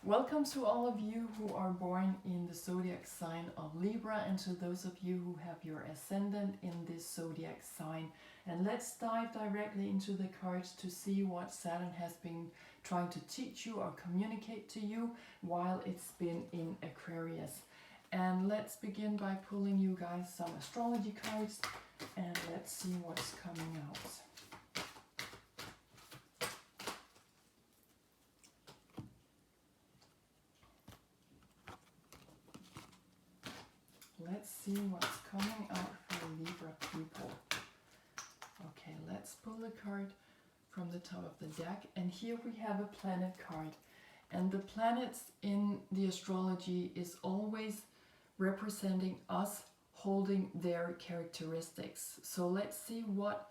Welcome to all of you who are born in the zodiac sign of Libra and to those of you who have your ascendant in this zodiac sign. And let's dive directly into the cards to see what Saturn has been trying to teach you or communicate to you while it's been in Aquarius. And let's begin by pulling you guys some astrology cards and let's see what's coming out. Let's see what's coming out for Libra people. Okay, let's pull a card from the top of the deck. And here we have a planet card. And the planets in the astrology is always representing us holding their characteristics. So let's see what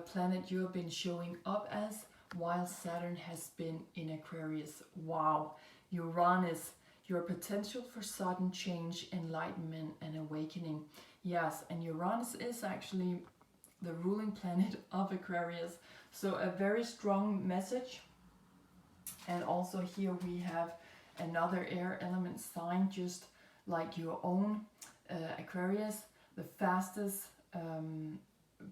planet you have been showing up as while Saturn has been in Aquarius. Wow, Uranus. Your potential for sudden change, enlightenment, and awakening. Yes, and Uranus is actually the ruling planet of Aquarius. So a very strong message. And also here we have another air element sign, just like your own Aquarius, the fastest,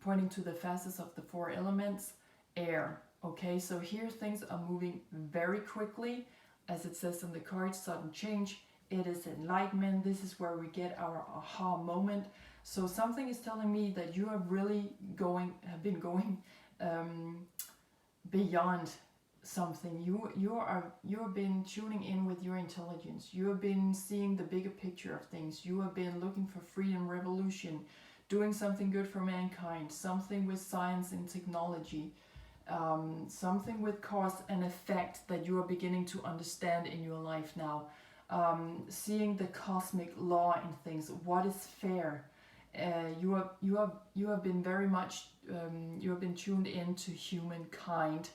pointing to the fastest of the four elements, air. Okay, so here things are moving very quickly. As it says on the card, sudden change, it is enlightenment. This is where we get our aha moment. So something is telling me that you have really have been going beyond something. You have been tuning in with your intelligence. You have been seeing the bigger picture of things. You have been looking for freedom, revolution, doing something good for mankind, something with science and technology. Something with cause and effect that you are beginning to understand in your life now. Seeing the cosmic law in things, what is fair. You have been very much you have been tuned into humankind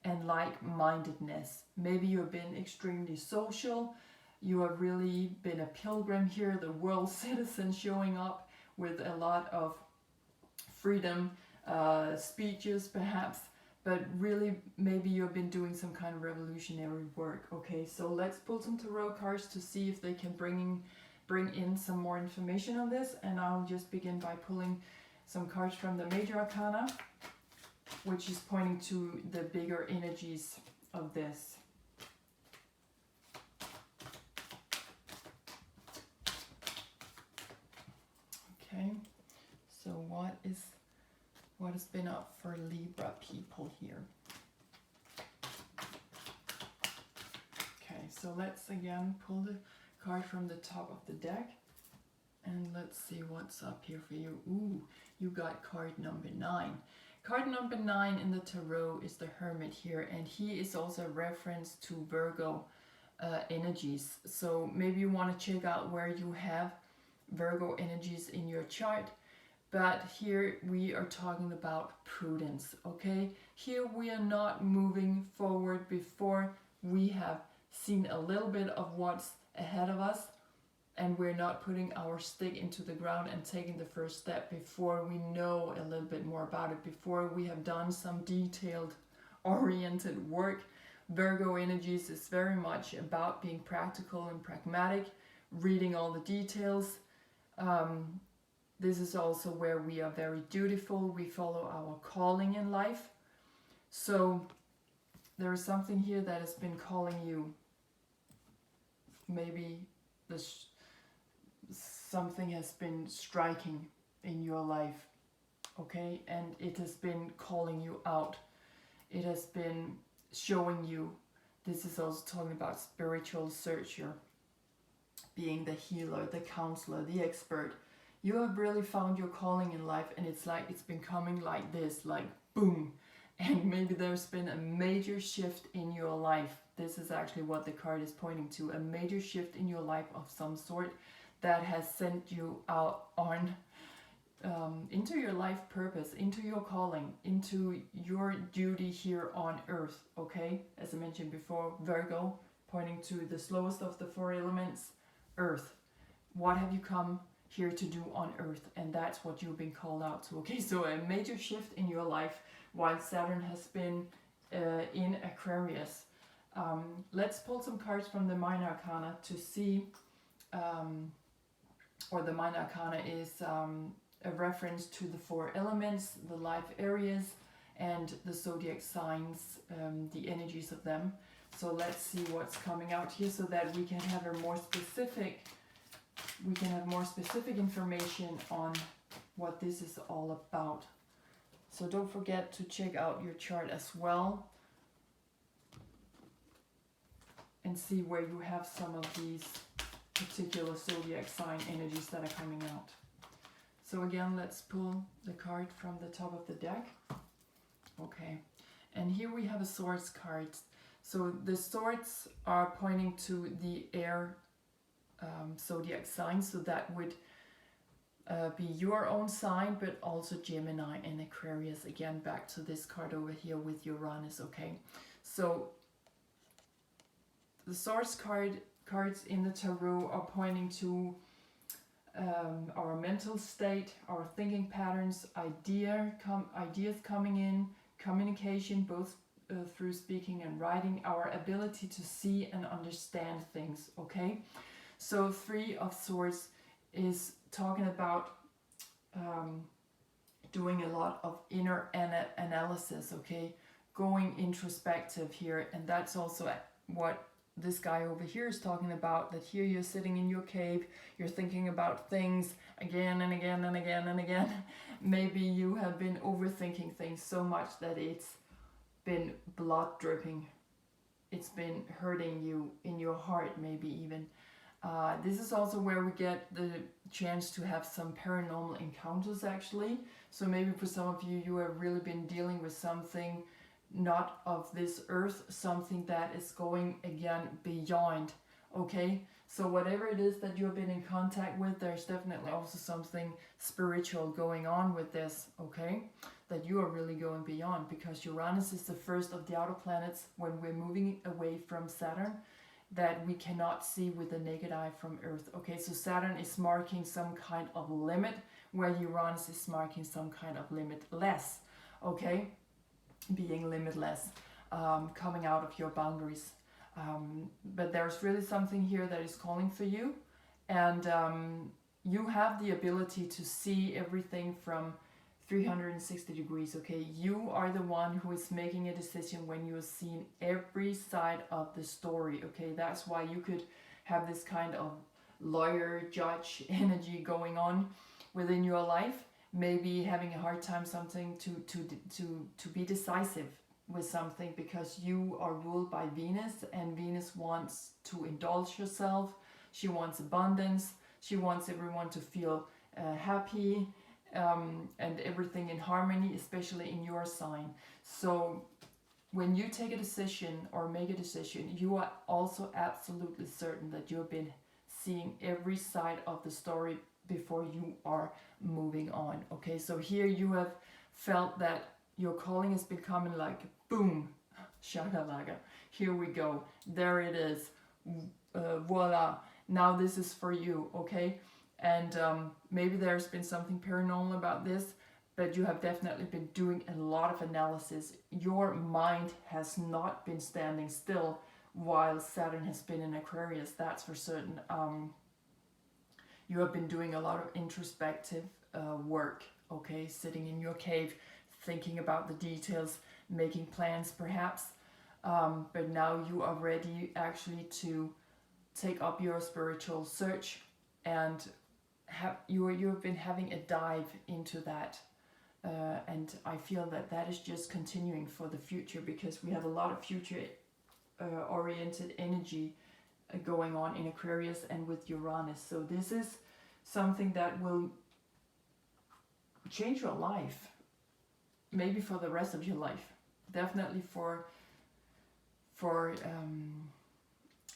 and like-mindedness. Maybe you have been extremely social. You have really been a pilgrim here, the world citizen, showing up with a lot of freedom, speeches perhaps. But really, maybe you've been doing some kind of revolutionary work. Okay, so let's pull some tarot cards to see if they can bring in some more information on this. And I'll just begin by pulling some cards from the Major Arcana, which is pointing to the bigger energies of this. Okay, so what has been up for Libra people here? Okay, so let's again pull the card from the top of the deck and let's see what's up here for you. Ooh, you got card number 9. Card number 9 in the tarot is the Hermit here, and he is also a reference to Virgo energies. So maybe you want to check out where you have Virgo energies in your chart. But here we are talking about prudence, okay? Here we are not moving forward before we have seen a little bit of what's ahead of us, and we're not putting our stick into the ground and taking the first step before we know a little bit more about it, before we have done some detailed oriented work. Virgo energies is very much about being practical and pragmatic, reading all the details. This is also where we are very dutiful. We follow our calling in life. So there is something here that has been calling you. Maybe something has been striking in your life, okay? And it has been calling you out. It has been showing you. This is also talking about spiritual searcher, being the healer, the counselor, the expert. You have really found your calling in life, and it's like it's been coming like this, like boom. And maybe there's been a major shift in your life. This is actually what the card is pointing to, a major shift in your life of some sort that has sent you out on into your life purpose, into your calling, into your duty here on earth, okay? As I mentioned before, Virgo, pointing to the slowest of the four elements, earth. What have you come here to do on earth? And that's what you've been called out to, okay? So a major shift in your life while Saturn has been in Aquarius. Let's pull some cards from the Minor Arcana to see, or the Minor Arcana is a reference to the 4 elements, the life areas, and the zodiac signs, the energies of them. So let's see what's coming out here so that we can have a more specific, information on what this is all about. So don't forget to check out your chart as well and see where you have some of these particular zodiac sign energies that are coming out. So again, let's pull the card from the top of the deck. Okay, and here we have a Swords card. So the swords are pointing to the air zodiac sign, so that would be your own sign, but also Gemini and Aquarius. Again, back to this card over here with Uranus. Okay, so the swords cards in the tarot are pointing to our mental state, our thinking patterns, ideas coming in, communication, both through speaking and writing, our ability to see and understand things. Okay, so 3 of Swords is talking about doing a lot of inner analysis. Okay, going introspective here, and that's also what this guy over here is talking about, that here you're sitting in your cave, you're thinking about things again and again and again and again. Maybe you have been overthinking things so much that it's been blood dripping. It's been hurting you in your heart, maybe even. This is also where we get the chance to have some paranormal encounters actually. So maybe for some of you, you have really been dealing with something not of this earth, something that is going again beyond. Okay, so whatever it is that you've been in contact with, there's definitely also something spiritual going on with this. Okay, that you are really going beyond, because Uranus is the first of the outer planets when we're moving away from Saturn that we cannot see with the naked eye from Earth. Okay, so Saturn is marking some kind of limit, where Uranus is marking some kind of limitless. Okay, being limitless, coming out of your boundaries. But there's really something here that is calling for you, and you have the ability to see everything from 360 degrees. Okay, you are the one who is making a decision when you're seeing every side of the story. Okay, that's why you could have this kind of lawyer, judge energy going on within your life. Maybe having a hard time something to be decisive with something, because you are ruled by Venus, and Venus wants to indulge herself. She wants abundance. She wants everyone to feel happy, and everything in harmony, especially in your sign. So when you take a decision or make a decision, you are also absolutely certain that you've been seeing every side of the story before you are moving on. Okay, so here you have felt that your calling has been coming like boom, shagalaga, here we go, there it is, voila, now this is for you. Okay, and maybe there's been something paranormal about this, but you have definitely been doing a lot of analysis. Your mind has not been standing still while Saturn has been in Aquarius, that's for certain. You have been doing a lot of introspective work. Okay, sitting in your cave, thinking about the details, making plans perhaps, but now you are ready actually to take up your spiritual search, and you've been having a dive into that, and I feel that is just continuing for the future, because we have a lot of future oriented energy going on in Aquarius and with Uranus. So this is something that will change your life, maybe for the rest of your life, definitely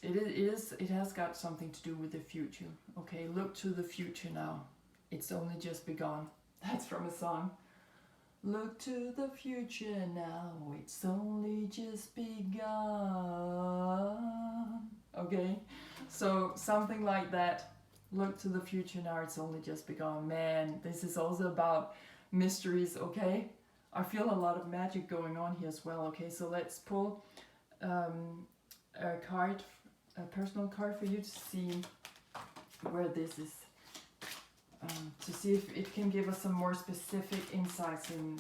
it has got something to do with the future. Okay, look to the future now, it's only just begun. That's from a song. Look to the future now, it's only just begun. Okay, so something like that. Look to the future now, it's only just begun. Man, this is also about mysteries. Okay, I feel a lot of magic going on here as well. Okay, so let's pull a card, a personal card for you to see where this is, to see if it can give us some more specific insights in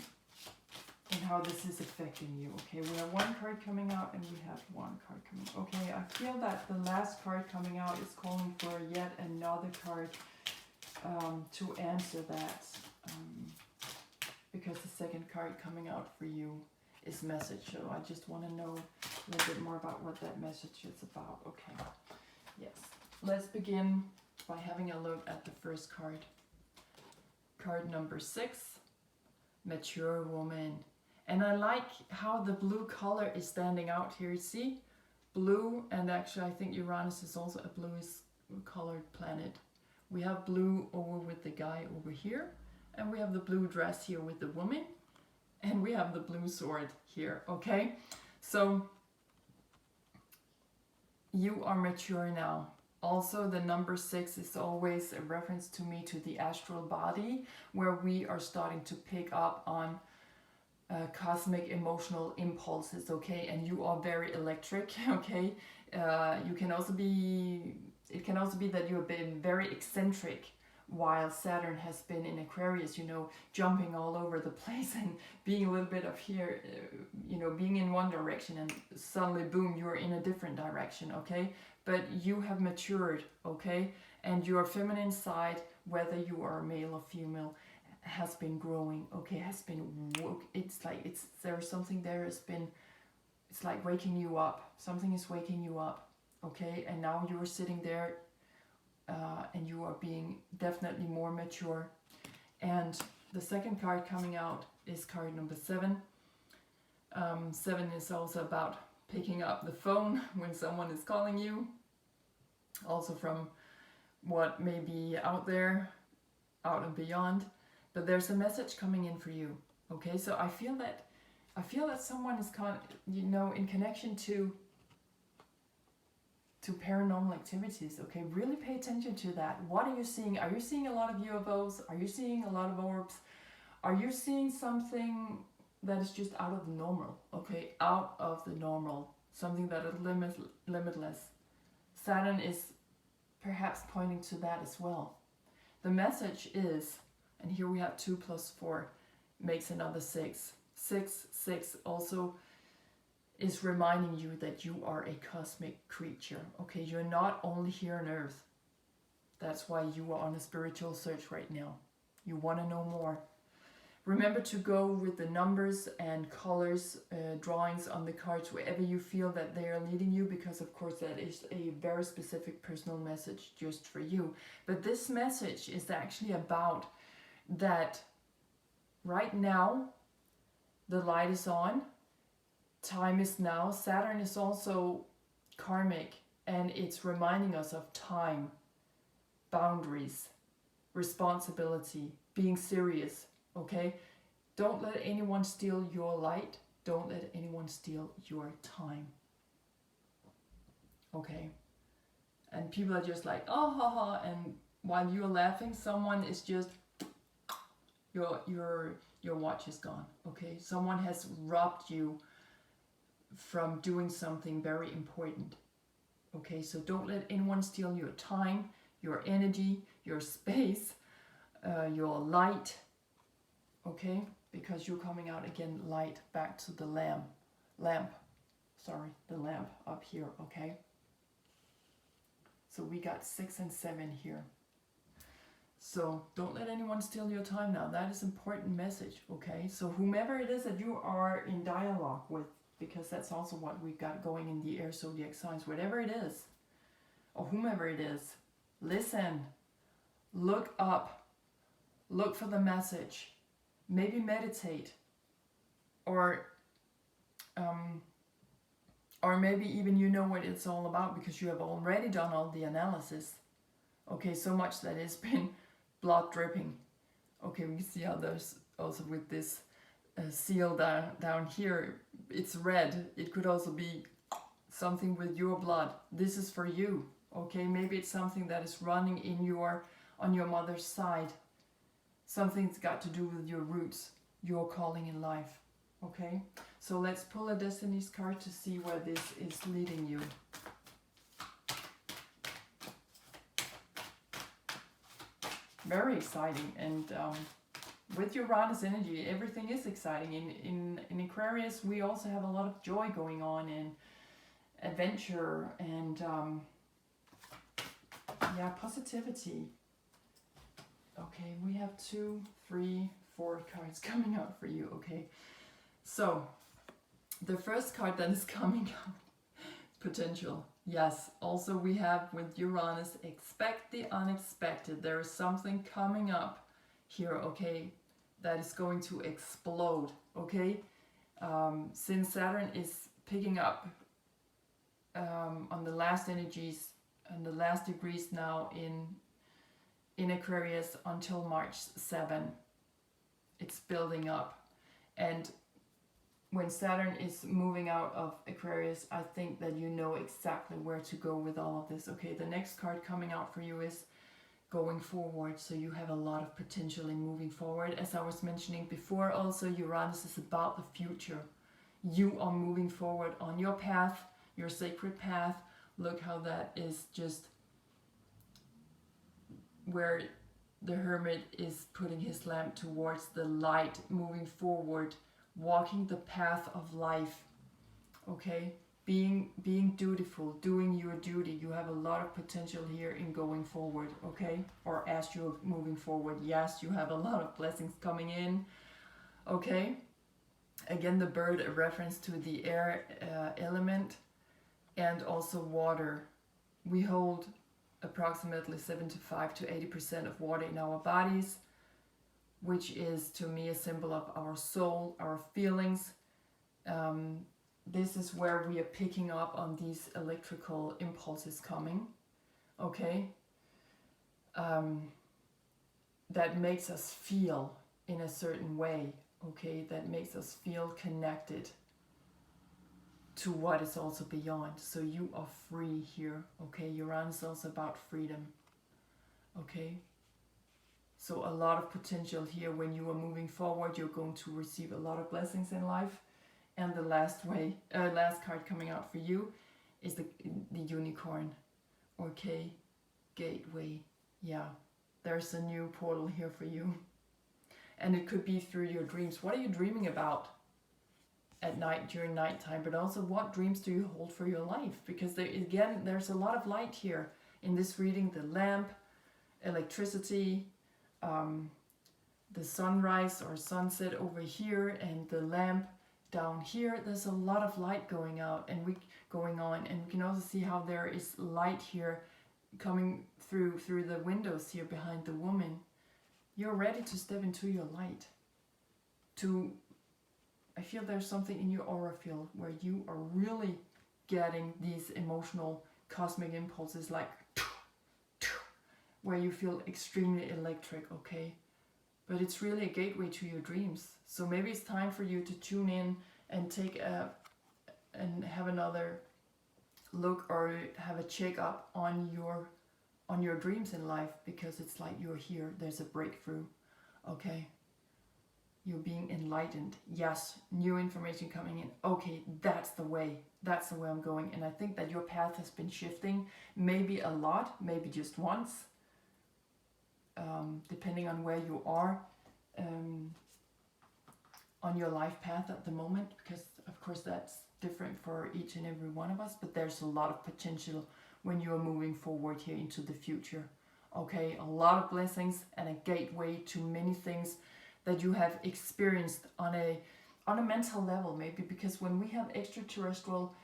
how this is affecting you. Okay, we have one card coming out and we have one card coming. Okay, I feel that the last card coming out is calling for yet another card to answer that, because the second card coming out for you is message. So I just want to know a little bit more about what that message is about. Okay, yes. Let's begin by having a look at the first card. Card number 6, mature woman. And I like how the blue color is standing out here. See? Blue, and actually I think Uranus is also a bluish colored planet. We have blue over with the guy over here, and we have the blue dress here with the woman, and we have the blue sword here, okay? So you are mature now. Also, the number 6 is always a reference to me, to the astral body, where we are starting to pick up on cosmic emotional impulses, okay? And you are very electric, okay? You can also be, it can also be that you have been very eccentric while Saturn has been in Aquarius, you know, jumping all over the place and being a little bit of here, you know, being in one direction and suddenly, boom, you're in a different direction, okay? But you have matured, okay? And your feminine side, whether you are male or female, has been growing, okay? Has been woke. It's like there's something there has been, it's like waking you up. Something is waking you up, okay? And now you're sitting there and you are being definitely more mature. And the second card coming out is card number 7. 7 is also about picking up the phone when someone is calling you, also from what may be out there, out and beyond. But there's a message coming in for you, okay? So I feel that someone is in connection to paranormal activities, okay? Really pay attention to that. What are you seeing? Are you seeing a lot of UFOs? Are you seeing a lot of orbs? Are you seeing something that is just out of the normal, okay? Out of the normal. Something that is limitless. Saturn is perhaps pointing to that as well. The message is, and here we have 2 plus 4 makes another 6. 6 also is reminding you that you are a cosmic creature, okay? You're not only here on Earth. That's why you are on a spiritual search right now. You want to know more. Remember to go with the numbers and colors, drawings on the cards wherever you feel that they are leading you, because of course that is a very specific personal message just for you. But this message is actually about that right now the light is on, time is now. Saturn is also karmic, and it's reminding us of time, boundaries, responsibility, being serious. Okay, don't let anyone steal your light. Don't let anyone steal your time. Okay, and people are just like, oh, ha, ha, and while you're laughing, someone is just, your watch is gone. Okay, someone has robbed you from doing something very important. Okay, so don't let anyone steal your time, your energy, your space, your light. Okay, because you're coming out again light back to the lamp up here, okay? So we got 6 and 7 here. So don't let anyone steal your time now. That is an important message, okay? So whomever it is that you are in dialogue with, because that's also what we've got going in the air zodiac signs, whatever it is, or whomever it is, listen, look up, look for the message. Maybe meditate, or maybe even you know what it's all about because you have already done all the analysis. Okay, so much that it's been blood dripping. Okay, we can see how there's also with this seal down here, it's red. It could also be something with your blood. This is for you. Okay, maybe it's something that is running in on your mother's side. Something's got to do with your roots, your calling in life, Okay, so let's pull a Destiny's card to see where this is leading you. Very exciting, and with Uranus energy, everything is exciting. In Aquarius, we also have a lot of joy going on and adventure and yeah, positivity. Okay, we have 2, 3, 4 cards coming out for you. Okay, so the first card that is coming out, potential. Yes, also we have with Uranus, expect the unexpected. There is something coming up here, okay, that is going to explode, okay? Since Saturn is picking up on the last energies and the last degrees now in Aquarius until March 7, it's building up. And when Saturn is moving out of Aquarius, I think that you know exactly where to go with all of this. Okay, the next card coming out for you is going forward. So you have a lot of potential in moving forward. As I was mentioning before, also Uranus is about the future. You are moving forward on your path, your sacred path. Look how that is just where the Hermit is putting his lamp towards the light, moving forward, walking the path of life, okay? Being dutiful, doing your duty. You have a lot of potential here in going forward, okay? Or as you're moving forward, yes, you have a lot of blessings coming in, okay? Again, the bird, a reference to the air element and also water. We hold approximately 75 to 80% of water in our bodies, which is to me a symbol of our soul, our feelings. This is where we are picking up on these electrical impulses coming, okay? That makes us feel in a certain way, okay? That makes us feel connected to what is also beyond. So you are free here, okay? Uranus is also about freedom, okay? So a lot of potential here. When you are moving forward, you're going to receive a lot of blessings in life. And the last card coming out for you is the unicorn, okay? Gateway, yeah. There's a new portal here for you. And it could be through your dreams. What are you dreaming about at night, during nighttime? But also, what dreams do you hold for your life? Because there's a lot of light here in this reading. The lamp, electricity, the sunrise or sunset over here, and the lamp down here. There's a lot of light going on, and we can also see how there is light here coming through the windows here behind the woman. You're ready to step into your light. I feel there's something in your aura field where you are really getting these emotional cosmic impulses, like where you feel extremely electric, okay? But it's really a gateway to your dreams. So maybe it's time for you to tune in and and have another look or have a check up on your dreams in life, because it's like you're here. There's a breakthrough, okay? You're being enlightened. Yes, new information coming in. Okay, that's the way I'm going. And I think that your path has been shifting, maybe a lot, maybe just once, depending on where you are on your life path at the moment, because of course that's different for each and every one of us, but there's a lot of potential when you are moving forward here into the future, okay? A lot of blessings and a gateway to many things that you have experienced on a mental level, maybe, because when we have extraterrestrial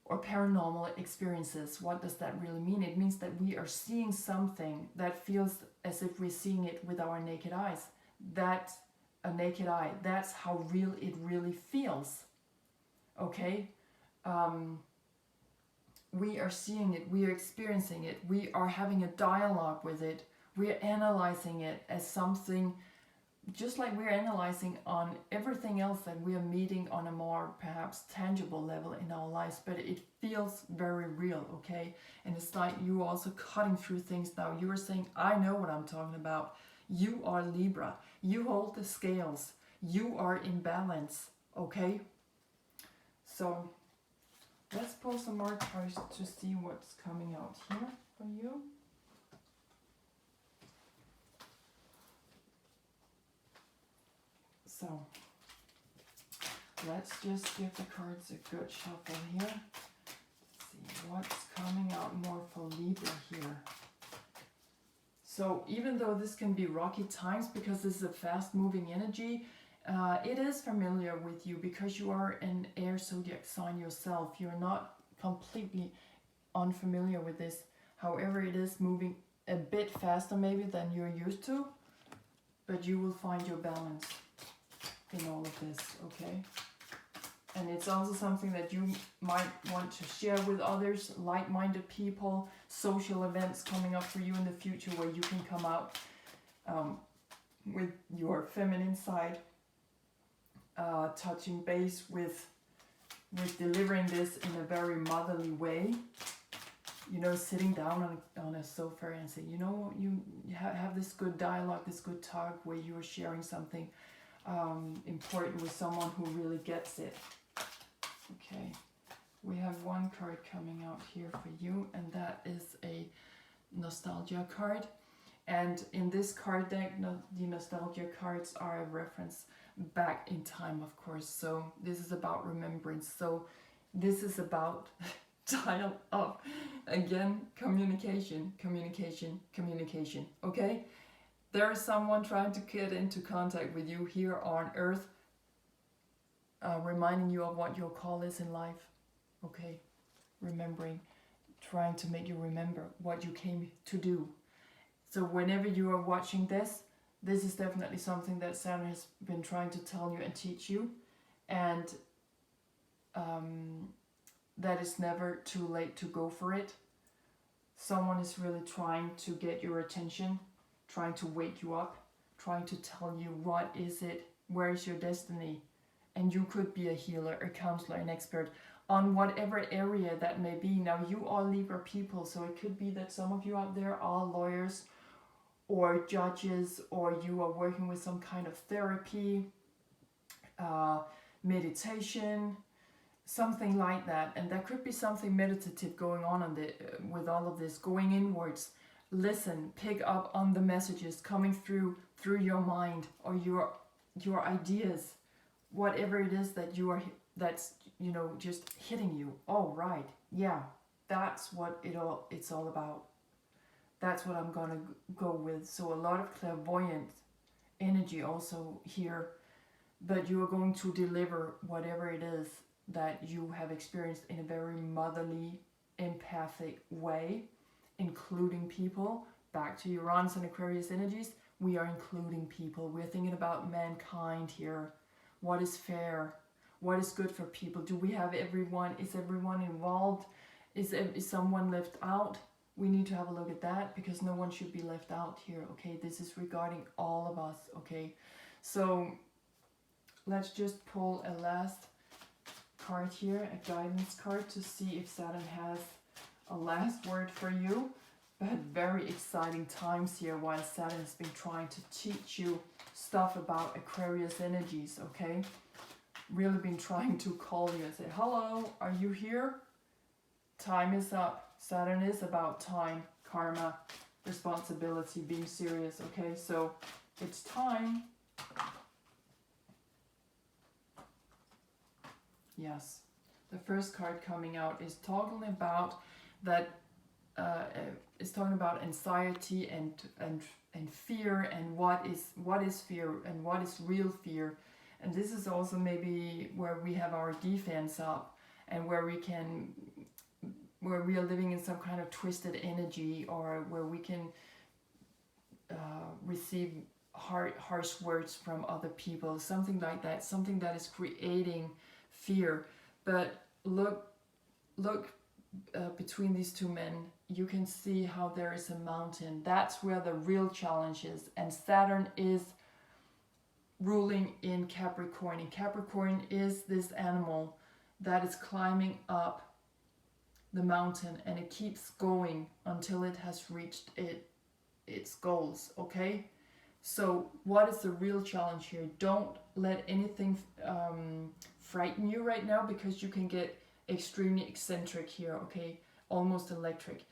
or paranormal experiences, what does that really mean? It means that we are seeing something that feels as if we're seeing it with our naked eyes. That's a naked eye. That's how real it really feels, okay? We are seeing it, we are experiencing it, we are having a dialogue with it, we are analyzing it as something, just like we're analyzing on everything else that we are meeting on a more perhaps tangible level in our lives, but it feels very real, okay? And it's like you also cutting through things now. You are saying, I know what I'm talking about. You are Libra. You hold the scales. You are in balance, okay? So let's pull some more cards to see what's coming out here for you. So let's just give the cards a good shuffle here. Let's see what's coming out more for Libra here. So even though this can be rocky times because this is a fast-moving energy, it is familiar with you because you are an air zodiac sign yourself. You're not completely unfamiliar with this. However, it is moving a bit faster maybe than you're used to, but you will find your balance in all of this, okay? And it's also something that you might want to share with others, like-minded people, social events coming up for you in the future where you can come out with your feminine side, touching base with delivering this in a very motherly way. You know, sitting down on a sofa and saying, you know, you have this good dialogue, this good talk where you are sharing something important with someone who really gets it. Okay, we have one card coming out here for you, and that is a nostalgia card. And in this card deck, the nostalgia cards are a reference back in time, of course. So this is about remembrance. So this is about dial up again, communication, communication, communication. Okay, there is someone trying to get into contact with you here on Earth, reminding you of what your call is in life. Okay, remembering, trying to make you remember what you came to do. So whenever you are watching this, this is definitely something that Saturn has been trying to tell you and teach you, and that it's never too late to go for it. Someone is really trying to get your attention, trying to wake you up, trying to tell you what is it, where is your destiny. And you could be a healer, a counselor, an expert on whatever area that may be. Now, you are Libra people, so it could be that some of you out there are lawyers or judges, or you are working with some kind of therapy, meditation, something like that. And there could be something meditative going on with all of this, going inwards. Listen, pick up on the messages coming through your mind or your ideas, whatever it is that that's you know, just hitting you. Oh right, yeah, that's what it's all about. That's what I'm gonna go with. So a lot of clairvoyant energy also here, but you are going to deliver whatever it is that you have experienced in a very motherly, empathic way, including people. Back to Uranus and Aquarius energies, we are including people. We're thinking about mankind here. What is fair? What is good for people? Do we have everyone? Is everyone involved? Is someone left out? We need to have a look at that, because no one should be left out here, okay? This is regarding all of us, okay? So let's just pull a last card here, a guidance card, to see if Saturn has a last word for you. But very exciting times here while Saturn has been trying to teach you stuff about Aquarius energies, okay? Really been trying to call you and say, hello, are you here? Time is up. Saturn is about time, karma, responsibility, being serious, okay? So it's time. Yes. The first card coming out is talking about that, it's talking about anxiety and fear, and what is fear and what is real fear. And this is also maybe where we have our defense up, and where we are living in some kind of twisted energy, or where we can receive harsh words from other people, something like that, something that is creating fear. But look between these two men, you can see how there is a mountain. That's where the real challenge is. And Saturn is ruling in Capricorn, and Capricorn is this animal that is climbing up the mountain, and it keeps going until it has reached its goals, okay? So what is the real challenge here? Don't let anything frighten you right now, because you can get extremely eccentric here, okay? Almost electric.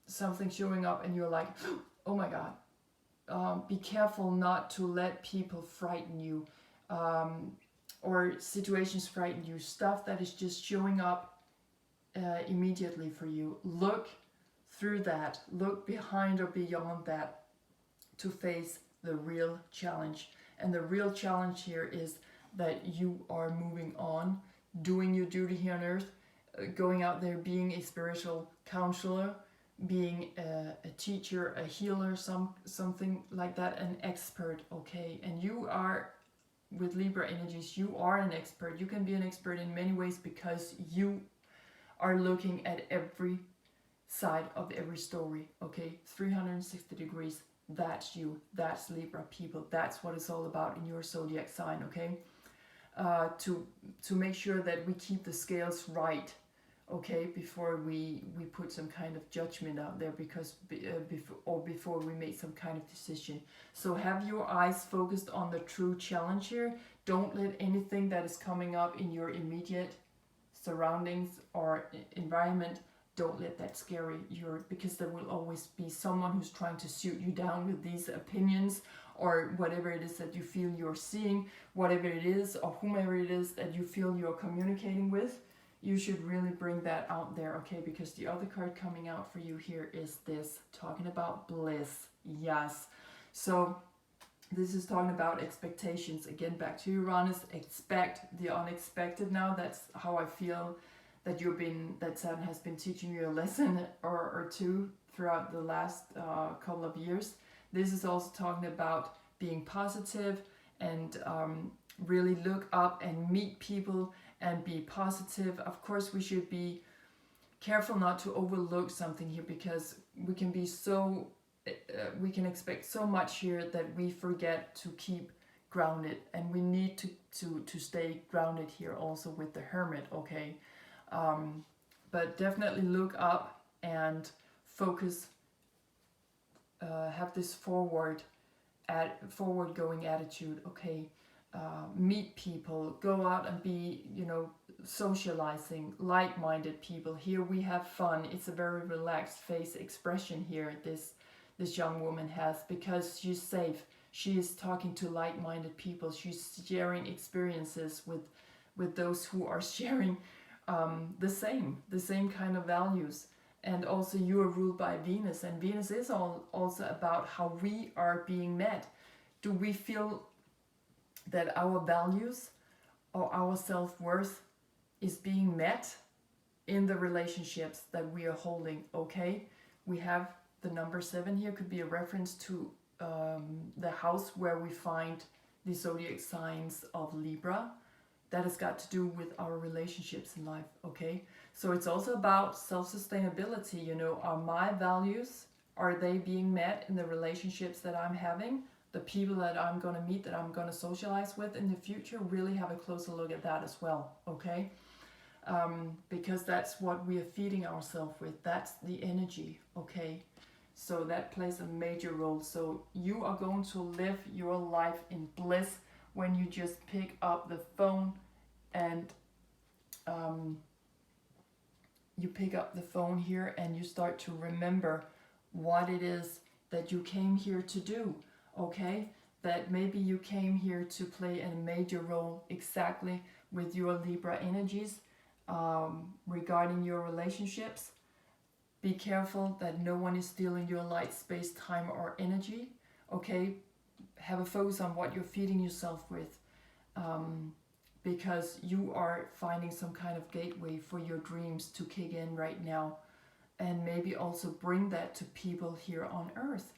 Something showing up and you're like, oh my God. Be careful not to let people frighten you, or situations frighten you. Stuff that is just showing up immediately for you. Look through that. Look behind or beyond that to face the real challenge. And the real challenge here is that you are moving on, doing your duty here on earth, going out there, being a spiritual counselor, being a teacher, a healer, something like that, an expert, okay? And you are, with Libra energies, you are an expert. You can be an expert in many ways because you are looking at every side of every story, okay? 360 degrees. That's you. That's Libra people. That's what it's all about in your zodiac sign, okay? To make sure that we keep the scales right, okay, before we put some kind of judgment out there, because before we make some kind of decision. So have your eyes focused on the true challenge here. Don't let anything that is coming up in your immediate surroundings or environment, don't let that scare you, because there will always be someone who's trying to shoot you down with these opinions, or whatever it is that you feel you're seeing, whatever it is, or whomever it is that you feel you're communicating with. You should really bring that out there, okay? Because the other card coming out for you here is this, talking about bliss. Yes. So this is talking about expectations. Again, back to Uranus. Expect the unexpected now. That's how I feel that that Saturn has been teaching you a lesson or two throughout the last couple of years. This is also talking about being positive and really look up and meet people and be positive. Of course, we should be careful not to overlook something here, because we can be so, we can expect so much here that we forget to keep grounded, and we need to stay grounded here also with the Hermit, okay? But definitely look up and focus, have this forward going attitude, okay? Meet people, go out and be, socializing, like-minded people. Here we have fun. It's a very relaxed face expression here this young woman has, because she's safe. She is talking to like-minded people. She's sharing experiences with those who are sharing the same kind of values. And also you are ruled by Venus, and Venus is also about how we are being met. Do we feel that our values or our self-worth is being met in the relationships that we are holding, okay? We have the number 7 here, could be a reference to the house where we find the zodiac signs of Libra. That has got to do with our relationships in life, okay? So it's also about self-sustainability, are my values, are they being met in the relationships that I'm having? The people that I'm going to meet, that I'm going to socialize with in the future, really have a closer look at that as well, okay? Because that's what we are feeding ourselves with. That's the energy, okay? So that plays a major role. So you are going to live your life in bliss when you just pick up the phone and you pick up the phone here and you start to remember what it is that you came here to do, okay? That maybe you came here to play a major role exactly with your Libra energies regarding your relationships. Be careful that no one is stealing your light, space, time, or energy, okay? Have a focus on what you're feeding yourself with, because you are finding some kind of gateway for your dreams to kick in right now, and maybe also bring that to people here on Earth.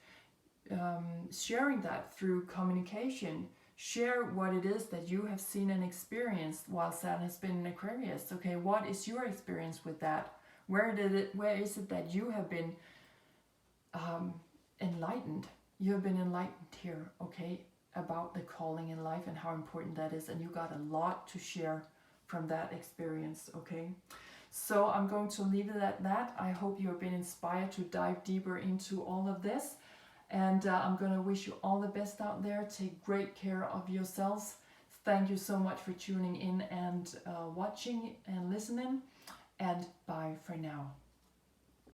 Sharing that through communication. Share what it is that you have seen and experienced while Saturn has been in Aquarius. Okay, what is your experience with that? Where is it that you have been enlightened? You have been enlightened here, okay, about the calling in life and how important that is, and you got a lot to share from that experience, okay? So I'm going to leave it at that. I hope you have been inspired to dive deeper into all of this. And I'm going to wish you all the best out there. Take great care of yourselves. Thank you so much for tuning in and watching and listening. And bye for now.